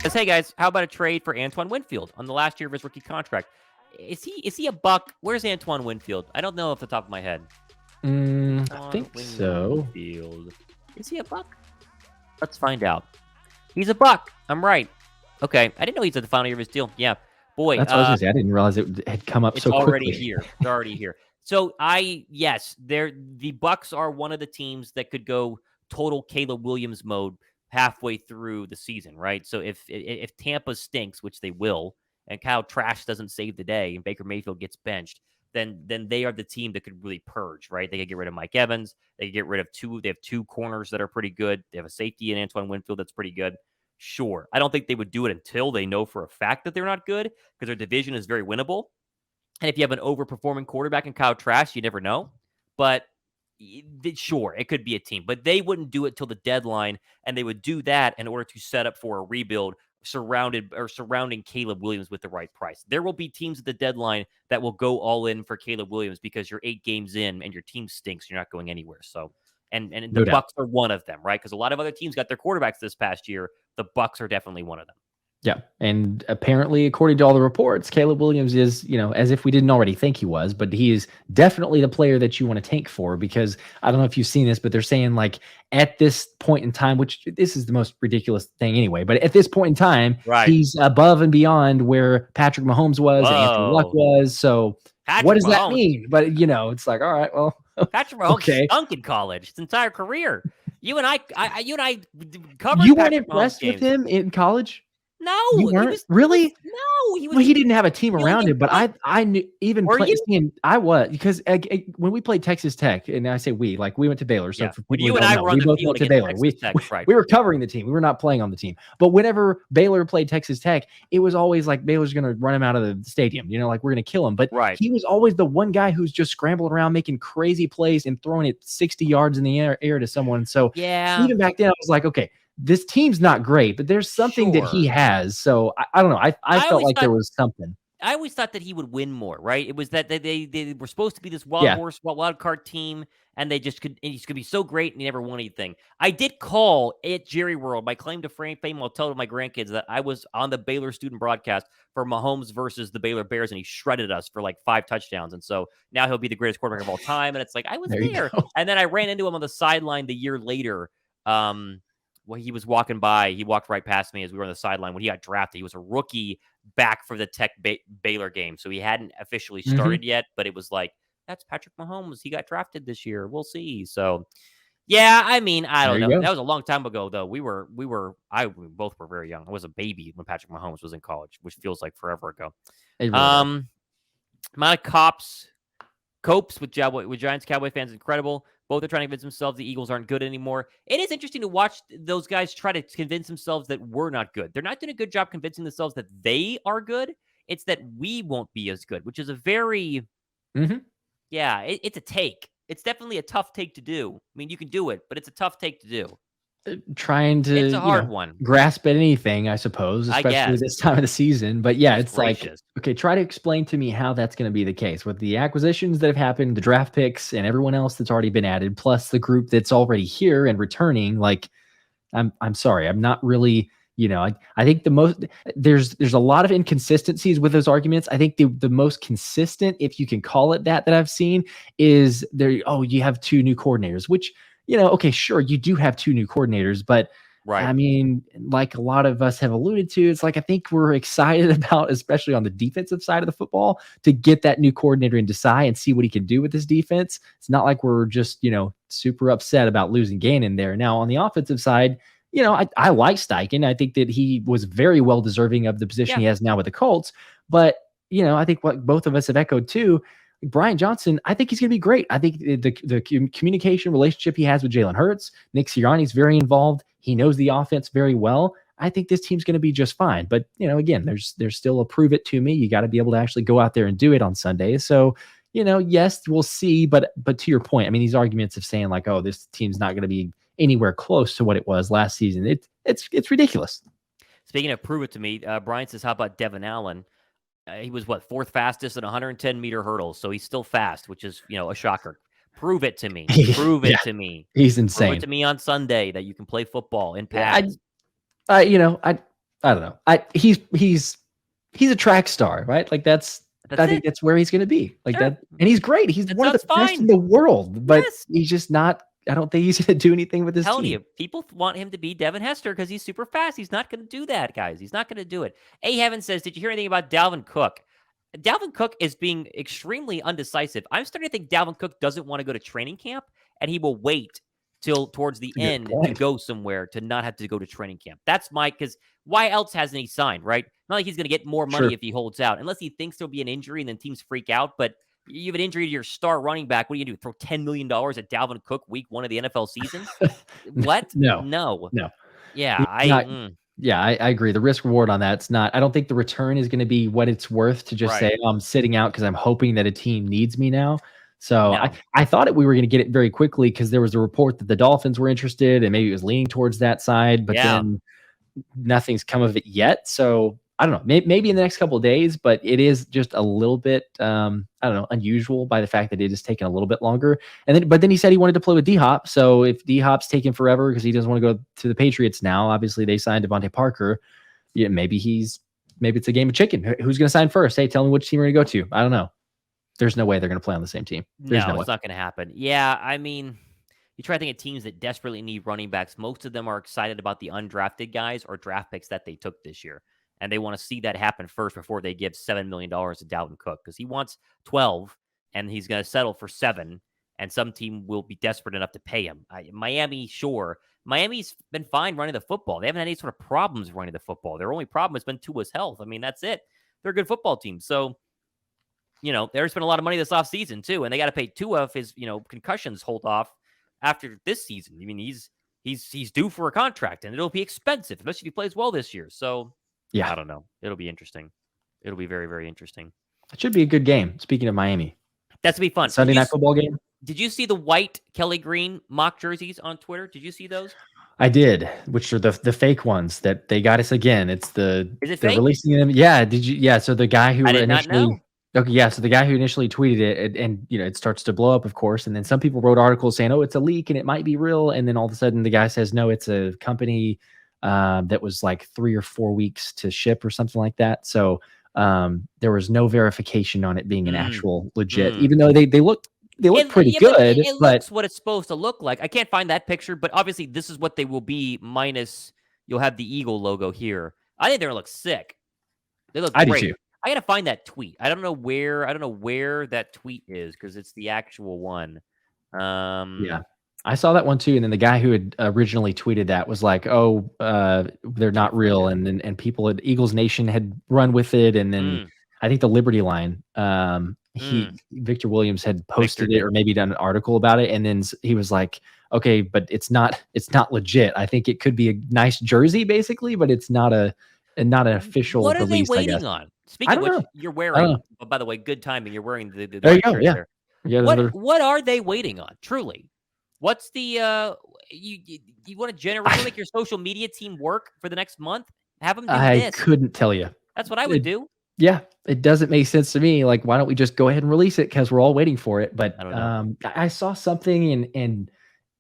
says, "Hey guys, how about a trade for Antoine Winfield on the last year of his rookie contract? Is he a buck? Where's Antoine Winfield? I don't know off the top of my head. I Antoine think so. Winfield. Is he a buck? Let's find out. He's a buck. I'm right. Okay, I didn't know he's at the final year of his deal. Yeah, boy. That's what I was going to say. I didn't realize it had come up It's so already quickly. here. It's already here. So the Bucks are one of the teams that could go total Caleb Williams mode halfway through the season, right? So if Tampa stinks, which they will, and Kyle Trask doesn't save the day, and Baker Mayfield gets benched, then they are the team that could really purge, right? They could get rid of Mike Evans. They could get rid of two. They have two corners that are pretty good. They have a safety in Antoine Winfield that's pretty good. Sure, I don't think they would do it until they know for a fact that they're not good, because their division is very winnable. And if you have an overperforming quarterback in Kyle Trask, you never know. But sure, it could be a team. But they wouldn't do it till the deadline, and they would do that in order to set up for a rebuild surrounding Caleb Williams with the right price. There will be teams at the deadline that will go all in for Caleb Williams because you're 8 games in and your team stinks. You're not going anywhere. So, and the No doubt. Bucks are one of them, right? Because a lot of other teams got their quarterbacks this past year. The Bucks are definitely one of them. Yeah. And apparently, according to all the reports, Caleb Williams is, as if we didn't already think he was, but he is definitely the player that you want to tank for, because I don't know if you've seen this, but they're saying like at this point in time, which this is the most ridiculous thing anyway, but at this point in time, right, he's above and beyond where Patrick Mahomes was, and Andrew Luck was. So what does that mean? But it's like, all right, well, Patrick Mahomes stunk in college his entire career. You and I covered. You weren't impressed with him in college? No, you weren't really. He was. Well, he didn't have a team around him, but I knew even playing. I was, because when we played Texas Tech, and I say we went to Baylor. So when you and I were on the field to Baylor, we were covering the team. We were not playing on the team. But whenever Baylor played Texas Tech, it was always like Baylor's going to run him out of the stadium. Like we're going to kill him. But he was always the one guy who's just scrambling around, making crazy plays and throwing it 60 yards in the air to someone. So even back then, I was like, okay, this team's not great, but there's something that he has. So I don't know. I felt like there was something. I always thought that he would win more, right? It was that they were supposed to be this wild card team, and he just could be so great, and he never won anything. I did call at Jerry World. My claim to fame, I'll tell my grandkids that I was on the Baylor student broadcast for Mahomes versus the Baylor Bears, and he shredded us for like 5 touchdowns. And so now he'll be the greatest quarterback of all time. And it's like, I was there. And then I ran into him on the sideline the year later. Well, he was walking by. He walked right past me as we were on the sideline when he got drafted. He was a rookie back for the Tech Baylor game, so he hadn't officially started yet. But it was like, that's Patrick Mahomes. He got drafted this year. We'll see. So, yeah, I mean, I don't know. That was a long time ago, though. We both were very young. I was a baby when Patrick Mahomes was in college, which feels like forever ago. Amount of copes with Giants Cowboy fans incredible. Both are trying to convince themselves the Eagles aren't good anymore. It is interesting to watch those guys try to convince themselves that we're not good. They're not doing a good job convincing themselves that they are good. It's that we won't be as good, which is a very, it's a take. It's definitely a tough take to do. I mean, you can do it, but it's a tough take to do. Trying to it's a hard one. Grasp at anything, I suppose, especially this time of the season. But yeah, it's like, okay, try to explain to me how that's going to be the case with the acquisitions that have happened, the draft picks, and everyone else that's already been added, plus the group that's already here and returning. Like, I'm sorry, I'm not really. I think there's a lot of inconsistencies with those arguments. I think the most consistent, if you can call it that I've seen, is there. Oh, you have 2 new coordinators, which. Okay, sure, you do have 2 new coordinators, but I mean, like a lot of us have alluded to, it's like I think we're excited about, especially on the defensive side of the football, to get that new coordinator in Desai and see what he can do with this defense. It's not like we're just, super upset about losing Gannon there. Now, on the offensive side, I like Steichen. I think that he was very well deserving of the position he has now with the Colts. But, I think what both of us have echoed too, Brian Johnson, I think he's going to be great. I think the communication relationship he has with Jalen Hurts, Nick Sirianni's very involved. He knows the offense very well. I think this team's going to be just fine. But, again, there's still a prove it to me. You got to be able to actually go out there and do it on Sunday. So, yes, we'll see. But to your point, I mean, these arguments of saying like, oh, this team's not going to be anywhere close to what it was last season. It's ridiculous. Speaking of prove it to me, Brian says, how about Devon Allen? He was 4th fastest at 110-meter hurdles, so he's still fast, which is a shocker. Prove it to me. Prove it to me. He's insane. Prove it to me on Sunday that you can play football in pads. I I don't know. He's a track star, right? Like I think that's where he's going to be. Like that, and he's great. He's one of the best in the world, but he's just not. I don't think he's going to do anything with his team. You, people want him to be Devin Hester because he's super fast. He's not going to do that, guys. He's not going to do it. A Heaven says, did you hear anything about Dalvin Cook? Dalvin Cook is being extremely undecisive. I'm starting to think Dalvin Cook doesn't want to go to training camp, and he will wait till towards the end to go somewhere to not have to go to training camp. That's because why else hasn't he signed, right? Not like he's going to get more money if he holds out, unless he thinks there'll be an injury and then teams freak out. But you have an injury to your star running back. What do you do? Throw $10 million at Dalvin Cook week 1 of the NFL season? What? No. Yeah, Yeah, I agree. The risk reward on that's not. I don't think the return is going to be what it's worth to just say, I'm sitting out because I'm hoping that a team needs me now. So I thought we were going to get it very quickly because there was a report that the Dolphins were interested and maybe it was leaning towards that side, but then nothing's come of it yet. So I don't know, maybe in the next couple of days, but it is just a little bit, I don't know, unusual by the fact that it has taken a little bit longer. But then he said he wanted to play with D-Hop. So if D-Hop's taking forever because he doesn't want to go to the Patriots now, obviously they signed Devontae Parker. Yeah, maybe it's a game of chicken. Who's going to sign first? Hey, tell me which team we're going to go to. I don't know. There's no way they're going to play on the same team. No, it's not going to happen. Yeah, I mean, you try to think of teams that desperately need running backs. Most of them are excited about the undrafted guys or draft picks that they took this year. And they want to see that happen first before they give $7 million to Dalvin Cook because he wants 12 and he's going to settle for 7. And some team will be desperate enough to pay him. Miami, sure. Miami's been fine running the football. They haven't had any sort of problems running the football. Their only problem has been Tua's health. I mean, that's it. They're a good football team. So, they're spending a lot of money this offseason too. And they got to pay Tua if his, concussions hold off after this season. I mean, he's due for a contract and it'll be expensive, especially if he plays well this year. So, yeah, I don't know. It'll be interesting. It'll be very, very interesting. It should be a good game. Speaking of Miami, that's gonna be fun. Sunday night football game. Did you see the white Kelly Green mock jerseys on Twitter? Did you see those? I did, which are the fake ones that they got us again. Is it fake? Releasing them? Yeah. Did you? Yeah. So the guy who initially. Okay, yeah. So the guy who initially tweeted it, and it starts to blow up, of course. And then some people wrote articles saying, "Oh, it's a leak and it might be real." And then all of a sudden, the guy says, "No, it's a company that was like 3 or 4 weeks to ship or something like that." So there was no verification on it being an actual legit, even though they look pretty good. It looks what it's supposed to look like. I can't find that picture, but obviously this is what they will be. Minus, you'll have the Eagle logo here. I think they're gonna look sick. They look great. I do too. I gotta find that tweet. I don't know where that tweet is because it's the actual one. Yeah, I saw that one too. And then the guy who had originally tweeted that was like, "Oh, they're not real." And people at Eagles Nation had run with it. And then I think the Liberty Line, Victor Williams had posted it or maybe done an article about it. And then he was like, "Okay, but it's not legit. I think it could be a nice jersey, basically, but it's not an official release." What are they waiting on? Speaking of which, you're wearing. Oh, by the way, good timing. You're wearing the there you go. Yeah. There. What are they waiting on? Truly, what's the you want to generate make your social media team work for the next month? Have them do this. I couldn't tell you. That's what I would do. Yeah, it doesn't make sense to me. Like, why don't we just go ahead and release it because we're all waiting for it? But I don't know. I saw something, and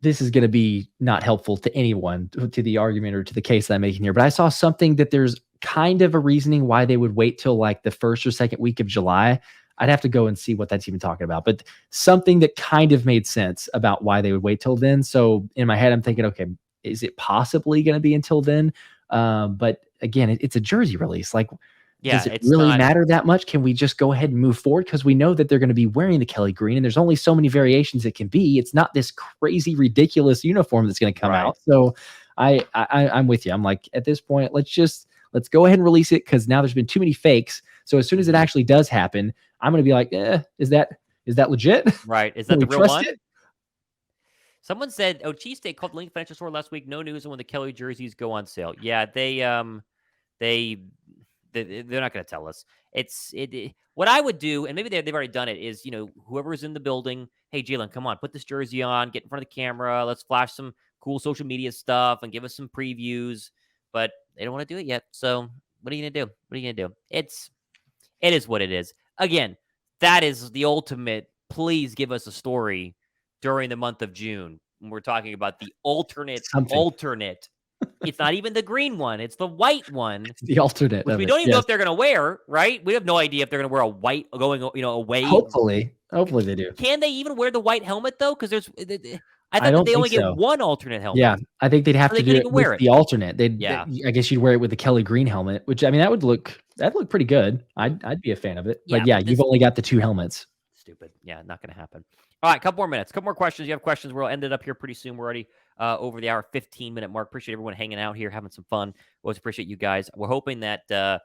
this is going to be not helpful to anyone to the argument or to the case that I'm making here. But I saw something that there's kind of a reasoning why they would wait till like the first or second week of July. I'd have to go and see what that's even talking about, but something that kind of made sense about why they would wait till then. So in my head, I'm thinking, okay, is it possibly going to be until then? But again, it's a jersey release. Like, does it really matter that much? Can we just go ahead and move forward? Because we know that they're going to be wearing the Kelly Green, and there's only so many variations it can be. It's not this crazy, ridiculous uniform that's going to come out. So I'm with you. I'm like, at this point, let's go ahead and release it because now there's been too many fakes. So as soon as it actually does happen, I'm going to be like, is that legit? Right. Is that the real one? Someone said, Cheesesteak called the Link Financial Store last week. No news on when the Kelly jerseys go on sale. Yeah, they're not going to tell us. What I would do, and maybe they've already done it, is, whoever's in the building, hey, Jalen, come on, put this jersey on, get in front of the camera. Let's flash some cool social media stuff and give us some previews. But they don't want to do it yet. So what are you going to do? What are you going to do? It is what it is. Again, that is the ultimate. Please give us a story during the month of June when we're talking about the alternate It's not even the green one. It's the white one. It's the alternate. Which we don't even know if they're going to wear, right? We have no idea if they're going to wear a white going, away. Hopefully they do. Can they even wear the white helmet though? Because I thought don't they only think get one alternate helmet. Yeah, I think they'd have to do it with the alternate. I guess you'd wear it with the Kelee green helmet, which I mean that'd look pretty good. I'd be a fan of it. But yeah, you've only got the 2 helmets. Stupid. Yeah, not going to happen. All right, couple more minutes, couple more questions. You have questions? We'll end it up here pretty soon. We're already over the hour 15-minute mark. Appreciate everyone hanging out here, having some fun. Always appreciate you guys. We're hoping that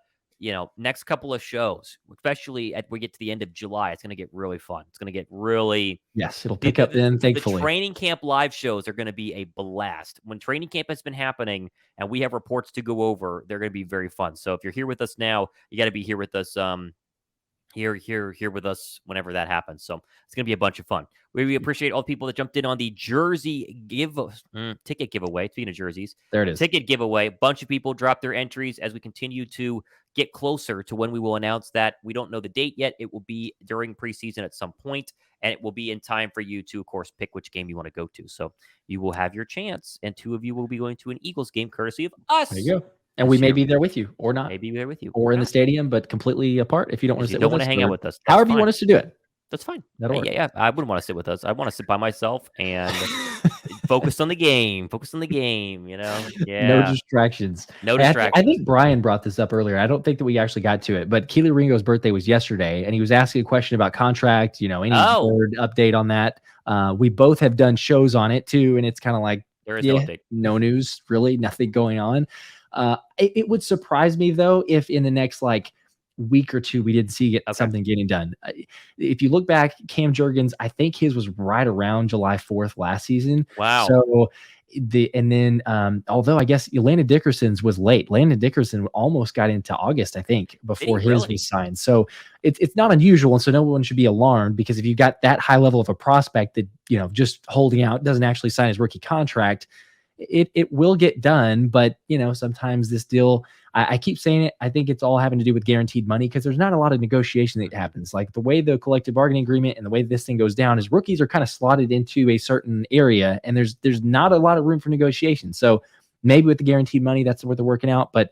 next couple of shows, especially as we get to the end of July, it's going to get really fun. It's going to get really it'll pick up then. Thankfully, the training camp live shows are going to be a blast. When training camp has been happening and we have reports to go over, they're going to be very fun. So if you're here with us now, you got to be here with us. Here with us whenever that happens. So it's going to be a bunch of fun. We appreciate all the people that jumped in on the jersey ticket giveaway. Speaking of jerseys, there it is. Ticket giveaway. A bunch of people dropped their entries as we continue to get closer to when we will announce that. We don't know the date yet. It will be during preseason at some point, and it will be in time for you to, of course, pick which game you want to go to. So you will have your chance, and 2 of you will be going to an Eagles game courtesy of us. There you go. And we may be there with you or not. Maybe there with you. Or in the stadium, but completely apart if you don't want to sit with us. Don't want to hang out with us. However you want us to do it. That's fine. Yeah. I wouldn't want to sit with us. I want to sit by myself and focus on the game. Yeah. No distractions. I think Brian brought this up earlier. I don't think that we actually got to it, but Kelee Ringo's birthday was yesterday, and he was asking a question about contract, any board update on that. We both have done shows on it too, and it's kind of like, there is no update. No news, really, nothing going on. It would surprise me though if in the next week or 2 we did see something getting done. If you look back, Cam Jurgens, I think his was right around July 4th last season. Wow. So although I guess Landon Dickerson's was late. Landon Dickerson almost got into August, I think, before his was signed. So it's not unusual, and so no one should be alarmed, because if you've got that high level of a prospect that just holding out, doesn't actually sign his rookie contract, it will get done. But sometimes this deal, I keep saying it, I think it's all having to do with guaranteed money, because there's not a lot of negotiation that happens. Like the way the collective bargaining agreement and the way this thing goes down is rookies are kind of slotted into a certain area, and there's not a lot of room for negotiation. So maybe with the guaranteed money, that's what they're working out. But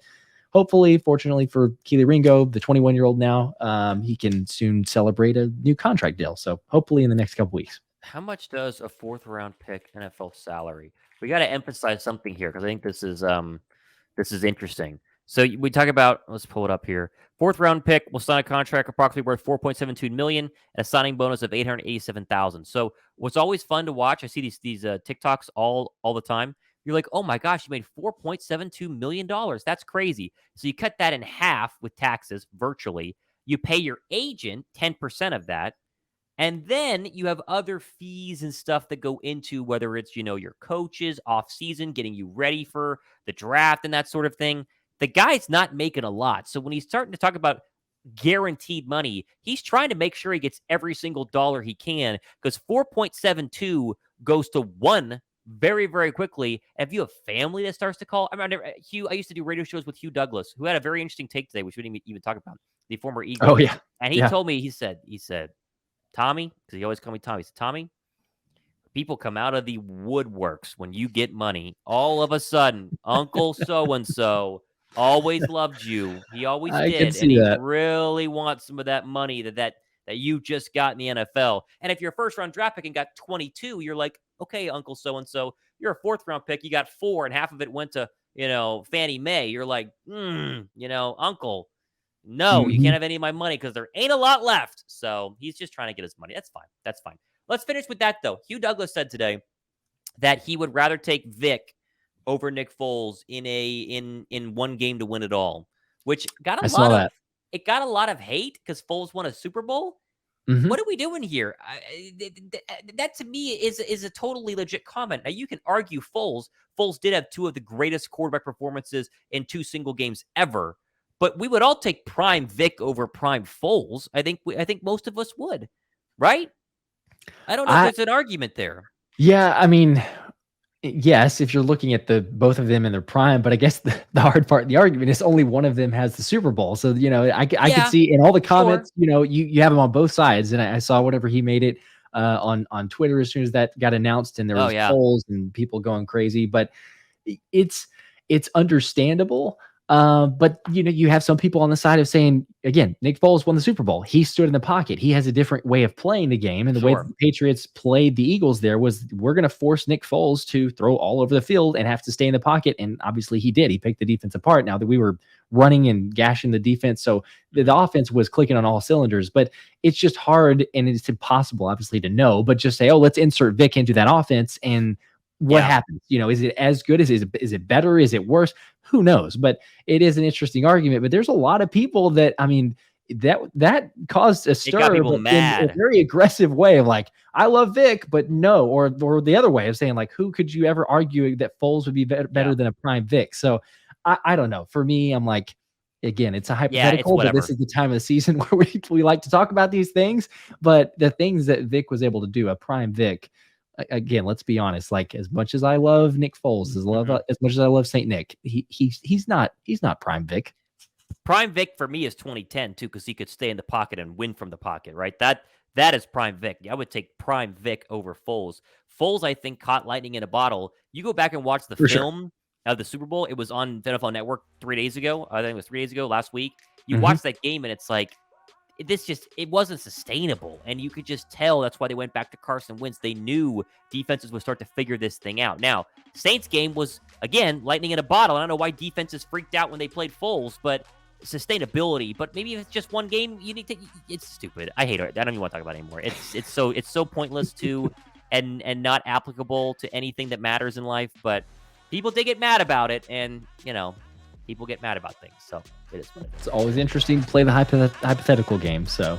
hopefully, fortunately for Kelee Ringo, the 21-year-old now, he can soon celebrate a new contract deal. So hopefully in the next couple weeks. How much does a 4th-round pick NFL salary? We got to emphasize something here, because I think this is interesting. So we talk about, let's pull it up here. 4th-round pick will sign a contract approximately worth $4.72 million and a signing bonus of $887,000. So what's always fun to watch, I see these TikToks all the time. You're like, oh my gosh, you made $4.72 million. That's crazy. So you cut that in half with taxes, virtually. You pay your agent 10% of that. And then you have other fees and stuff that go into, whether it's, your coaches off season, getting you ready for the draft and that sort of thing. The guy's not making a lot. So when he's starting to talk about guaranteed money, he's trying to make sure he gets every single dollar he can, because 4.72 goes to 1 very, very quickly. And if you have family that starts to call, I used to do radio shows with Hugh Douglas, who had a very interesting take today, which we didn't even talk about, the former Eagle. Oh yeah. And he told me, he said, Tommy, because he always called me Tommy. He said, Tommy, people come out of the woodworks when you get money. All of a sudden, Uncle so-and-so always loved you. He always did. And he really wants some of that money that you just got in the NFL. And if you're a 1st-round draft pick and got 22, you're like, okay, Uncle so-and-so, you're a 4th-round pick. You got 4, and half of it went to, Fannie Mae. You're like, Uncle, no, you can't have any of my money because there ain't a lot left. So he's just trying to get his money. That's fine. Let's finish with that, though. Hugh Douglas said today that he would rather take Vic over Nick Foles in one game to win it all, which got a lot of hate because Foles won a Super Bowl. Mm-hmm. What are we doing here? That to me is a totally legit comment. Now you can argue Foles did have 2 of the greatest quarterback performances in 2 single games ever. But we would all take prime Vic over prime Foles. I think most of us would, right? I don't know if there's an argument there. Yeah, I mean, yes, if you're looking at both of them in their prime, but I guess the hard part of the argument is only one of them has the Super Bowl. So, I could see in all the comments, you have them on both sides. And I saw whenever he made it on Twitter as soon as that got announced, and there was polls and people going crazy. But it's understandable. But you have some people on the side of saying, again, Nick Foles won the Super Bowl. He stood in the pocket. He has a different way of playing the game. And the way the Patriots played the Eagles there was, we're going to force Nick Foles to throw all over the field and have to stay in the pocket. And obviously he did. He picked the defense apart. Now that we were running and gashing the defense, so the offense was clicking on all cylinders. But it's just hard, and it's impossible, obviously, to know. But just say, oh, let's insert Vic into that offense, and what happens? Is it as good? Is it better? Is it worse? Who knows? But it is an interesting argument. But there's a lot of people that, I mean, that caused a stir, but mad in a very aggressive way of like, I love Vic, but no, or the other way of saying, like, who could you ever argue that Foles would be better than a prime Vic? So I don't know. For me, I'm like, again, it's a hypothetical, but this is the time of the season where we like to talk about these things. But the things that Vic was able to do, a prime Vic, again, let's be honest. Like, as much as I love Nick Foles, as much as I love Saint Nick, he's not prime Vic. Prime Vic for me is 2010 too, because he could stay in the pocket and win from the pocket. Right, that is prime Vic. I would take prime Vic over Foles. Foles, I think, caught lightning in a bottle. You go back and watch the film of the Super Bowl. It was on the NFL Network 3 days ago. I think it was 3 days ago, last week. You watch that game, and it's like, it wasn't sustainable, and you could just tell that's why they went back to Carson Wentz. They knew defenses would start to figure this thing out. Now, Saints game was, again, lightning in a bottle. I don't know why defenses freaked out when they played Foles, but sustainability. But maybe if it's just one game, you need to. It's stupid. I hate it. I don't even want to talk about it anymore. It's so pointless to, and not applicable to anything that matters in life. But people did get mad about it, and people get mad about things. So it is what it is. It's always interesting to play the hypothetical game. So